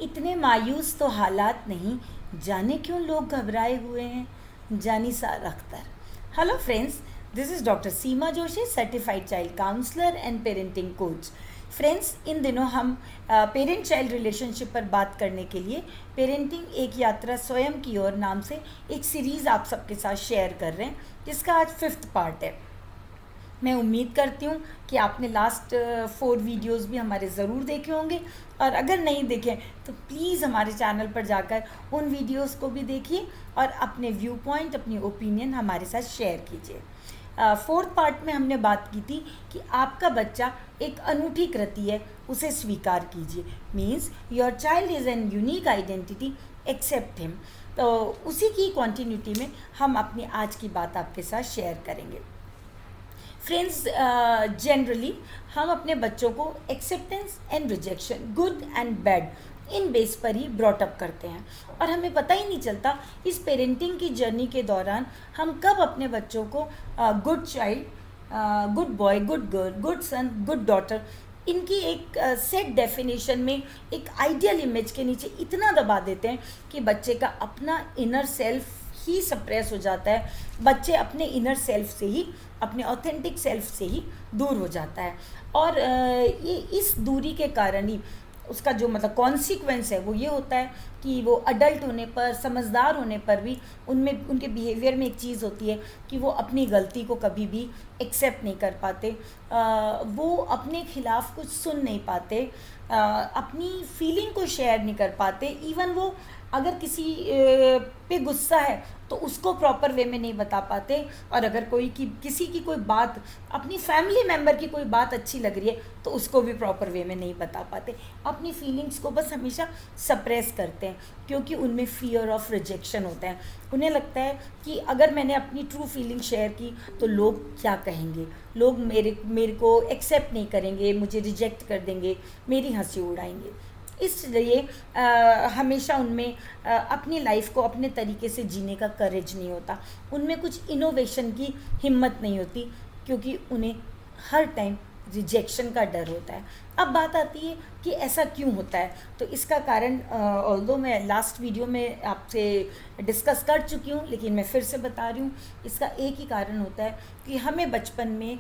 इतने मायूस तो हालात नहीं, जाने क्यों लोग घबराए हुए हैं। Jan Nisar Akhtar. Hello friends, this is doctor Seema Joshi, certified child counsellor and parenting coach. Friends, इन दिनों हम पेरेंट चाइल्ड रिलेशनशिप पर बात करने के लिए पेरेंटिंग एक यात्रा स्वयं की ओर नाम से एक सीरीज़ आप सबके साथ शेयर कर रहे हैं, जिसका आज 5th पार्ट है। मैं उम्मीद करती हूँ कि आपने लास्ट 4 वीडियोस भी हमारे ज़रूर देखे होंगे, और अगर नहीं देखे तो प्लीज़ हमारे चैनल पर जाकर उन वीडियोस को भी देखिए और अपने व्यू पॉइंट, अपनी ओपिनियन हमारे साथ शेयर कीजिए। 4th पार्ट में हमने बात की थी कि आपका बच्चा एक अनूठी कृति है, उसे स्वीकार कीजिए। Means your child is an unique identity, accept him. तो उसी की कॉन्टीन्यूटी में हम अपनी आज की बात आपके साथ शेयर करेंगे। फ्रेंड्स, जनरली हम अपने बच्चों को acceptance and rejection, good and bad, in base पर ही ब्रॉटअप करते हैं, और हमें पता ही नहीं चलता इस पेरेंटिंग की जर्नी के दौरान हम कब अपने बच्चों को good child, good boy, good girl, good son, good daughter, इनकी एक सेट डेफिनेशन में एक आइडियल इमेज के नीचे इतना दबा देते हैं कि बच्चे का अपना इनर सेल्फ ही सप्रेस हो जाता है। बच्चे अपने इनर सेल्फ से ही, अपने ऑथेंटिक सेल्फ से ही दूर हो जाता है, और ये इस दूरी के कारण ही उसका जो कॉन्सिक्वेंस है वो ये होता है कि वो अडल्ट होने पर, समझदार होने पर भी उनमें, उनके बिहेवियर में एक चीज़ होती है कि वो अपनी गलती को कभी भी एक्सेप्ट नहीं कर पाते, वो अपने खिलाफ कुछ सुन नहीं पाते, अपनी फीलिंग को शेयर नहीं कर पाते। इवन वो अगर किसी पे गुस्सा है तो उसको प्रॉपर वे में नहीं बता पाते, और अगर किसी की कोई बात, अपनी फैमिली मेम्बर की कोई बात अच्छी लग रही है तो उसको भी प्रॉपर वे में नहीं बता पाते। अपनी फीलिंग्स को बस हमेशा सप्रेस करते हैं, क्योंकि उनमें फियर ऑफ रिजेक्शन होता है। उन्हें लगता है कि अगर मैंने अपनी ट्रू फीलिंग शेयर की तो लोग क्या कहेंगे, लोग मेरे को एक्सेप्ट नहीं करेंगे, मुझे रिजेक्ट कर देंगे, मेरी हंसी उड़ाएंगे। इसलिए हमेशा उनमें अपनी लाइफ को अपने तरीके से जीने का करेज नहीं होता, उनमें कुछ इनोवेशन की हिम्मत नहीं होती, क्योंकि उन्हें हर टाइम रिजेक्शन का डर होता है। अब बात आती है कि ऐसा क्यों होता है। तो इसका कारण ऑल्दो मैं लास्ट वीडियो में आपसे डिस्कस कर चुकी हूँ, लेकिन मैं फिर से बता रही हूँ। इसका एक ही कारण होता है कि हमें बचपन में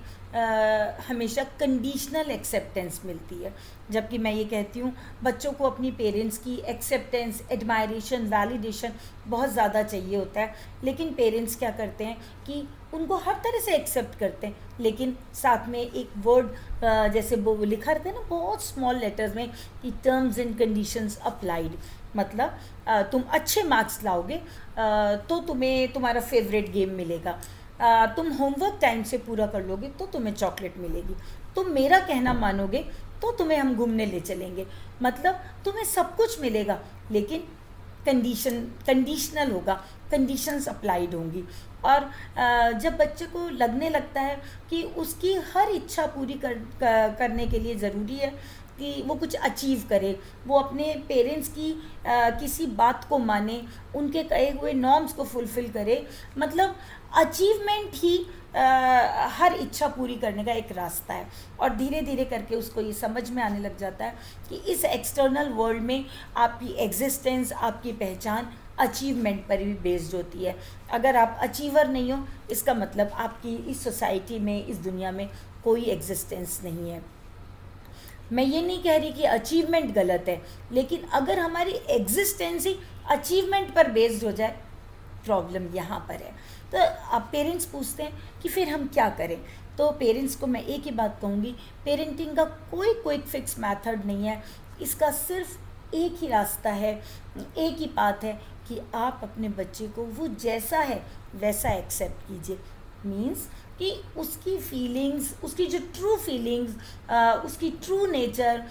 हमेशा कंडीशनल एक्सेप्टेंस मिलती है, जबकि मैं ये कहती हूँ बच्चों को अपनी पेरेंट्स की एक्सेप्टेंस, एडमायरेशन, वैलिडेशन बहुत ज़्यादा चाहिए होता है। लेकिन पेरेंट्स क्या करते हैं कि उनको हर तरह से एक्सेप्ट करते हैं, लेकिन साथ में एक वर्ड जैसे वो लिखा रहता है ना बहुत स्मॉल लेटर्स में कि टर्म्स एंड कंडीशंस अप्लाइड, मतलब तुम अच्छे मार्क्स लाओगे तो तुम्हें तुम्हारा फेवरेट गेम मिलेगा, तुम होमवर्क टाइम से पूरा कर लोगे तो तुम्हें चॉकलेट मिलेगी, तुम मेरा कहना मानोगे तो तुम्हें हम घूमने ले चलेंगे। मतलब तुम्हें सब कुछ मिलेगा, लेकिन कंडीशनल होगा, कंडीशंस अप्लाइड होंगी। और जब बच्चे को लगने लगता है कि उसकी हर इच्छा पूरी करने के लिए ज़रूरी है कि वो कुछ अचीव करे, वो अपने पेरेंट्स की किसी बात को माने, उनके कहे हुए नॉर्म्स को फुलफ़िल करे, मतलब अचीवमेंट ही हर इच्छा पूरी करने का एक रास्ता है। और धीरे धीरे करके उसको ये समझ में आने लग जाता है कि इस एक्सटर्नल वर्ल्ड में आपकी एग्जिस्टेंस, आपकी पहचान अचीवमेंट पर भी बेस्ड होती है। अगर आप अचीवर नहीं हो, इसका मतलब आपकी इस सोसाइटी में, इस दुनिया में कोई एग्जिस्टेंस नहीं है। मैं ये नहीं कह रही कि अचीवमेंट गलत है, लेकिन अगर हमारी एग्जिस्टेंस ही अचीवमेंट पर बेस्ड हो जाए, प्रॉब्लम यहाँ पर है। तो अब पेरेंट्स पूछते हैं कि फिर हम क्या करें। तो पेरेंट्स को मैं एक ही बात कहूँगी, पेरेंटिंग का कोई क्विक फिक्स मेथड नहीं है, इसका सिर्फ एक ही रास्ता है, एक ही पाथ है कि आप अपने बच्चे को वो जैसा है वैसा एक्सेप्ट कीजिए। मीन्स कि उसकी फीलिंग्स, उसकी जो ट्रू फीलिंग्स, उसकी ट्रू नेचर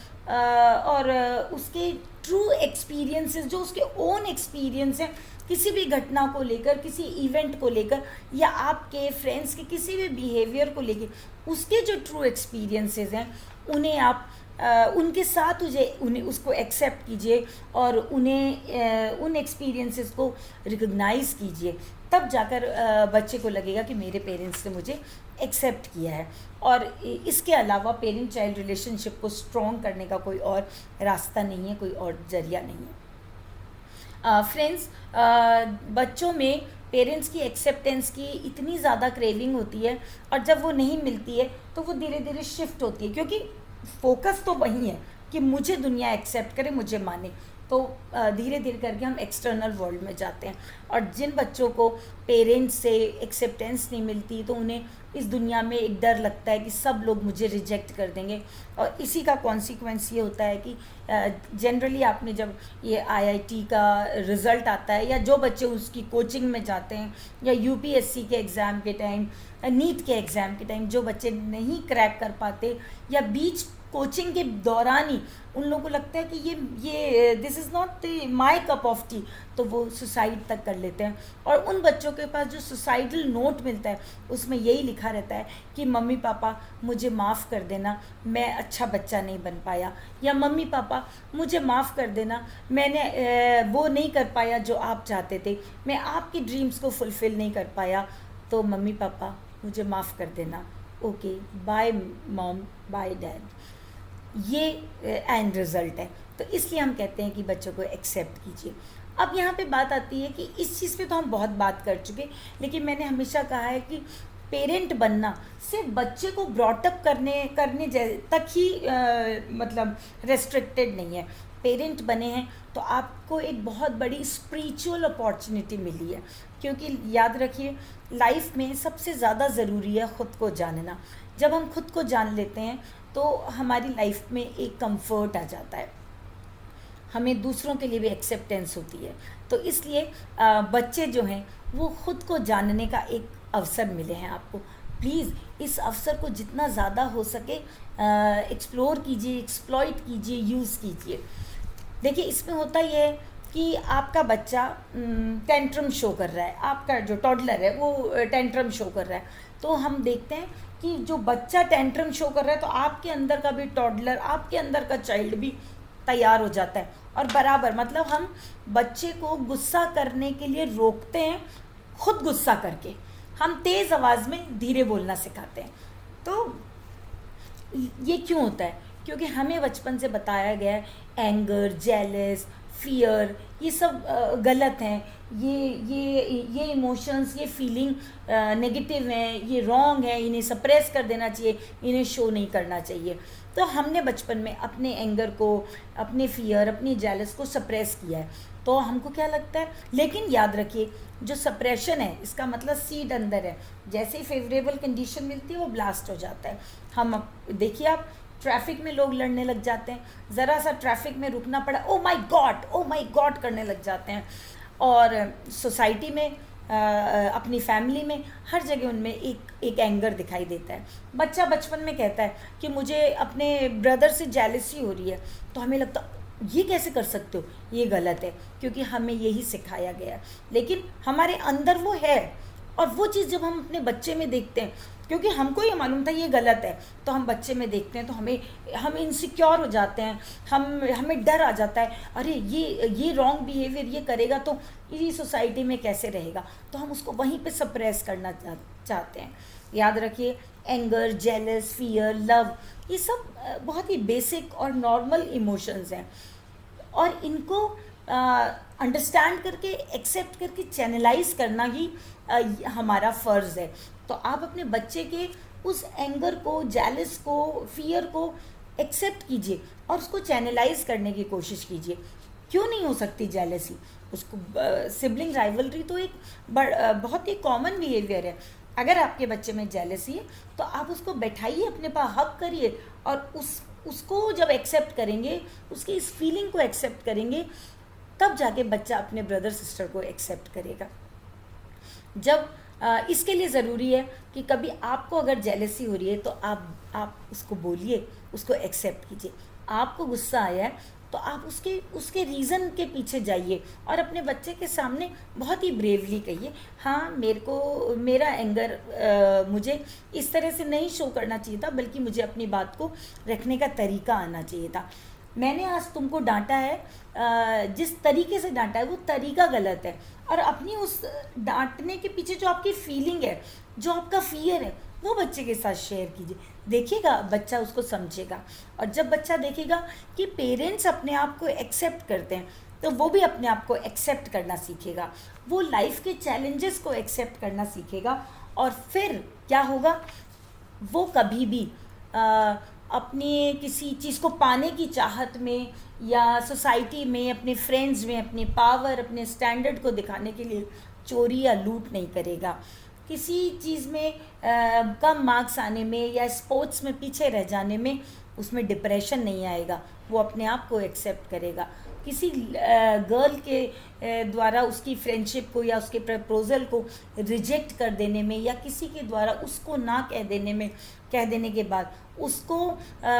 और उसके ट्रू एक्सपीरियंसेस, जो उसके ओन एक्सपीरियंस हैं किसी भी घटना को लेकर, किसी इवेंट को लेकर, या आपके फ्रेंड्स के किसी भी बिहेवियर को लेकर, उसके जो ट्रू एक्सपीरियंसेस हैं उन्हें आप उनके साथ उन्हें उसको एक्सेप्ट कीजिए और उन्हें उन एक्सपीरियंसेस को रिकग्नाइज़ कीजिए, तब जाकर बच्चे को लगेगा कि मेरे पेरेंट्स ने मुझे एक्सेप्ट किया है। और इसके अलावा पेरेंट चाइल्ड रिलेशनशिप को स्ट्रॉन्ग करने का कोई और रास्ता नहीं है, कोई और जरिया नहीं है। फ्रेंड्स, बच्चों में पेरेंट्स की एक्सेप्टेंस की इतनी ज़्यादा क्रेविंग होती है, और जब वो नहीं मिलती है तो वो धीरे धीरे शिफ्ट होती है, क्योंकि फोकस तो वही है कि मुझे दुनिया एक्सेप्ट करे, मुझे माने। तो धीरे धीरे करके हम एक्सटर्नल वर्ल्ड में जाते हैं, और जिन बच्चों को पेरेंट्स से एक्सेप्टेंस नहीं मिलती तो उन्हें इस दुनिया में एक डर लगता है कि सब लोग मुझे रिजेक्ट कर देंगे, और इसी का कॉन्सिक्वेंस ये होता है कि जनरली आपने जब ये आईआईटी का रिज़ल्ट आता है, या जो बच्चे उसकी कोचिंग में जाते हैं, या यूपीएससी के एग्ज़ाम के टाइम, नीट के एग्ज़ाम के टाइम जो बच्चे नहीं क्रैक कर पाते, या बीच कोचिंग के दौरान ही उन लोगों को लगता है कि ये this is not my cup of T, तो वो सुसाइड तक कर लेते हैं। और उन बच्चों के पास जो सुसाइडल नोट मिलता है उसमें यही लिखा रहता है कि मम्मी पापा मुझे माफ़ कर देना, मैं अच्छा बच्चा नहीं बन पाया, या मम्मी पापा मुझे माफ़ कर देना, मैंने वो नहीं कर पाया जो आप चाहते थे, मैं आपकी ड्रीम्स को फुलफ़िल नहीं कर पाया, तो मम्मी पापा मुझे माफ़ कर देना, okay bye mom bye dad. ये एंड रिज़ल्ट है। तो इसलिए हम कहते हैं कि बच्चों को एक्सेप्ट कीजिए। अब यहाँ पे बात आती है कि इस चीज़ पे तो हम बहुत बात कर चुके, लेकिन मैंने हमेशा कहा है कि पेरेंट बनना सिर्फ बच्चे को ब्रॉटअप करने तक ही मतलब रेस्ट्रिक्टेड नहीं है। पेरेंट बने हैं तो आपको एक बहुत बड़ी स्पिरिचुअल अपॉर्चुनिटी मिली है, क्योंकि याद रखिए लाइफ में सबसे ज़्यादा ज़रूरी है ख़ुद को जानना। जब हम खुद को जान लेते हैं तो हमारी लाइफ में एक कंफर्ट आ जाता है, हमें दूसरों के लिए भी एक्सेप्टेंस होती है। तो इसलिए बच्चे जो हैं वो ख़ुद को जानने का एक अवसर मिले हैं आपको। प्लीज़ इस अवसर को जितना ज़्यादा हो सके एक्सप्लोर कीजिए, एक्सप्लॉइट कीजिए, यूज़ कीजिए। देखिए इसमें होता ये है कि आपका बच्चा टेंट्रम शो कर रहा है, आपका जो टॉडलर है वो टेंट्रम शो कर रहा है, तो हम देखते हैं कि जो बच्चा टेंट्रम शो कर रहा है तो आपके अंदर का भी टॉडलर, आपके अंदर का चाइल्ड भी तैयार हो जाता है, और बराबर मतलब हम बच्चे को गुस्सा करने के लिए रोकते हैं, खुद गुस्सा करके हम तेज़ आवाज़ में धीरे बोलना सिखाते हैं। तो ये क्यों होता है? क्योंकि हमें बचपन से बताया गया है एंगर, जेलस, फियर ये सब गलत हैं, ये इमोशंस, ये फीलिंग नेगेटिव हैं, ये रॉन्ग है, इन्हें सप्रेस कर देना चाहिए, इन्हें शो नहीं करना चाहिए। तो हमने बचपन में अपने एंगर को, अपने फियर, अपनी जेलस को सप्रेस किया है, तो हमको क्या लगता है। लेकिन याद रखिए जो सप्रेशन है इसका मतलब सीड अंदर है, जैसे ही फेवरेबल कंडीशन मिलती है वो ब्लास्ट हो जाता है। हम देखिए आप ट्रैफिक में लोग लड़ने लग जाते हैं, ज़रा सा ट्रैफिक में रुकना पड़ा, ओ माय गॉड करने लग जाते हैं। और सोसाइटी में अपनी फैमिली में हर जगह उनमें एक एंगर दिखाई देता है। बच्चा बचपन में कहता है कि मुझे अपने ब्रदर से जेलसी हो रही है, तो हमें लगता ये कैसे कर सकते हो, ये गलत है, क्योंकि हमें यही सिखाया गया है। लेकिन हमारे अंदर वो है, और वो चीज़ जब हम अपने बच्चे में देखते हैं, क्योंकि हमको ये मालूम था ये गलत है, तो हम बच्चे में देखते हैं तो हम इनसिक्योर हो जाते हैं, हमें डर आ जाता है, अरे ये रॉन्ग बिहेवियर ये करेगा तो इसी सोसाइटी में कैसे रहेगा, तो हम उसको वहीं पे सप्रेस करना चाहते हैं। याद रखिए एंगर, जेलस, फियर, लव ये सब बहुत ही बेसिक और नॉर्मल इमोशंस हैं, और इनको अंडरस्टैंड करके, एक्सेप्ट करके चैनलाइज करना ही हमारा फ़र्ज़ है। तो आप अपने बच्चे के उस एंगर को, जेलस को, फियर को एक्सेप्ट कीजिए और उसको चैनलाइज करने की कोशिश कीजिए। क्यों नहीं हो सकती जेलसी? उसको सिबलिंग राइवलरी तो एक बहुत ही कॉमन बिहेवियर है। अगर आपके बच्चे में जेलसी है तो आप उसको बैठाइए, अपने पास हक करिए, और उसको जब एक्सेप्ट करेंगे, उसकी इस फीलिंग को एक्सेप्ट करेंगे, तब जाके बच्चा अपने ब्रदर सिस्टर को एक्सेप्ट करेगा। जब इसके लिए ज़रूरी है कि कभी आपको अगर जेलसी हो रही है तो आप उसको बोलिए, उसको एक्सेप्ट कीजिए। आपको गुस्सा आया है तो आप उसके उसके रीज़न के पीछे जाइए और अपने बच्चे के सामने बहुत ही ब्रेवली कहिए, हाँ मेरा एंगर मुझे इस तरह से नहीं शो करना चाहिए था, बल्कि मुझे अपनी बात को रखने का तरीका आना चाहिए था। मैंने आज तुमको डांटा है, जिस तरीके से डांटा है वो तरीका गलत है। और अपनी उस डांटने के पीछे जो आपकी फीलिंग है, जो आपका फियर है, वो बच्चे के साथ शेयर कीजिए। देखिएगा बच्चा उसको समझेगा, और जब बच्चा देखेगा कि पेरेंट्स अपने आप को एक्सेप्ट करते हैं, तो वो भी अपने आप को एक्सेप्ट करना सीखेगा, वो लाइफ के चैलेंजेस को एक्सेप्ट करना सीखेगा। और फिर क्या होगा, वो कभी भी अपनी किसी चीज़ को पाने की चाहत में या सोसाइटी में, अपने फ्रेंड्स में, अपनी पावर, अपने स्टैंडर्ड को दिखाने के लिए चोरी या लूट नहीं करेगा। किसी चीज़ में कम मार्क्स आने में या स्पोर्ट्स में पीछे रह जाने में उसमें डिप्रेशन नहीं आएगा, वो अपने आप को एक्सेप्ट करेगा। किसी गर्ल के द्वारा उसकी फ्रेंडशिप को या उसके प्रपोज़ल को रिजेक्ट कर देने में, या किसी के द्वारा उसको ना कह देने के बाद उसको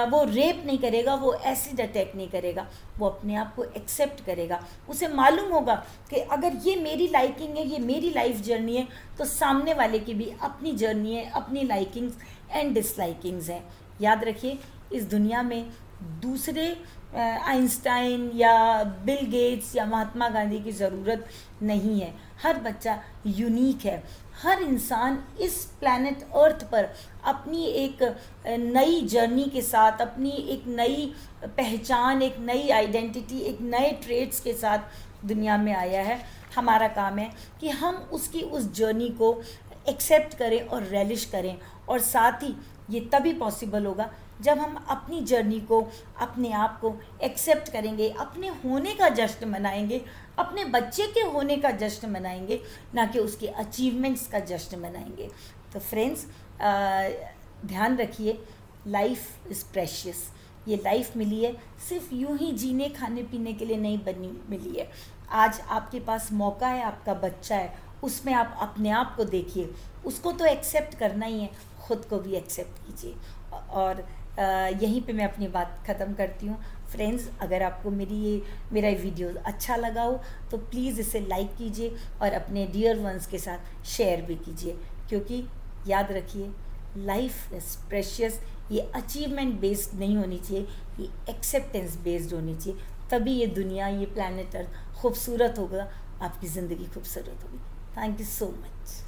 वो रेप नहीं करेगा, वो एसिड अटैक नहीं करेगा, वो अपने आप को एक्सेप्ट करेगा। उसे मालूम होगा कि अगर ये मेरी लाइकिंग है, ये मेरी लाइफ जर्नी है, तो सामने वाले की भी अपनी जर्नी है, अपनी लाइकिंग्स एंड डिसलाइकिंग्स हैं। याद रखिए, इस दुनिया में दूसरे आइंस्टाइन या बिल गेट्स या महात्मा गांधी की ज़रूरत नहीं है। हर बच्चा यूनिक है। हर इंसान इस प्लैनेट अर्थ पर अपनी एक नई जर्नी के साथ, अपनी एक नई पहचान, एक नई आइडेंटिटी, एक नए ट्रेड्स के साथ दुनिया में आया है। हमारा काम है कि हम उसकी उस जर्नी को एक्सेप्ट करें और रेलिश करें, और साथ ही ये तभी पॉसिबल होगा जब हम अपनी जर्नी को, अपने आप को एक्सेप्ट करेंगे, अपने होने का जश्न मनाएंगे, अपने बच्चे के होने का जश्न मनाएंगे, ना कि उसके अचीवमेंट्स का जश्न मनाएंगे। तो फ्रेंड्स, ध्यान रखिए, लाइफ इज़ प्रेशियस। ये लाइफ मिली है सिर्फ यूं ही जीने खाने पीने के लिए नहीं बनी मिली है। आज आपके पास मौका है, आपका बच्चा है, उसमें आप अपने आप को देखिए, उसको तो एक्सेप्ट करना ही है, ख़ुद को भी एक्सेप्ट कीजिए। और यहीं पे मैं अपनी बात ख़त्म करती हूँ। फ्रेंड्स, अगर आपको मेरा वीडियो अच्छा लगा हो तो प्लीज़ इसे लाइक कीजिए और अपने डियर वंस के साथ शेयर भी कीजिए, क्योंकि याद रखिए, लाइफ इज़ प्रेशियस। ये अचीवमेंट बेस्ड नहीं होनी चाहिए, ये एक्सेप्टेंस बेस्ड होनी चाहिए। तभी ये दुनिया, ये प्लैनेट अर्थ खूबसूरत होगा, आपकी ज़िंदगी खूबसूरत होगी। Thank you so much.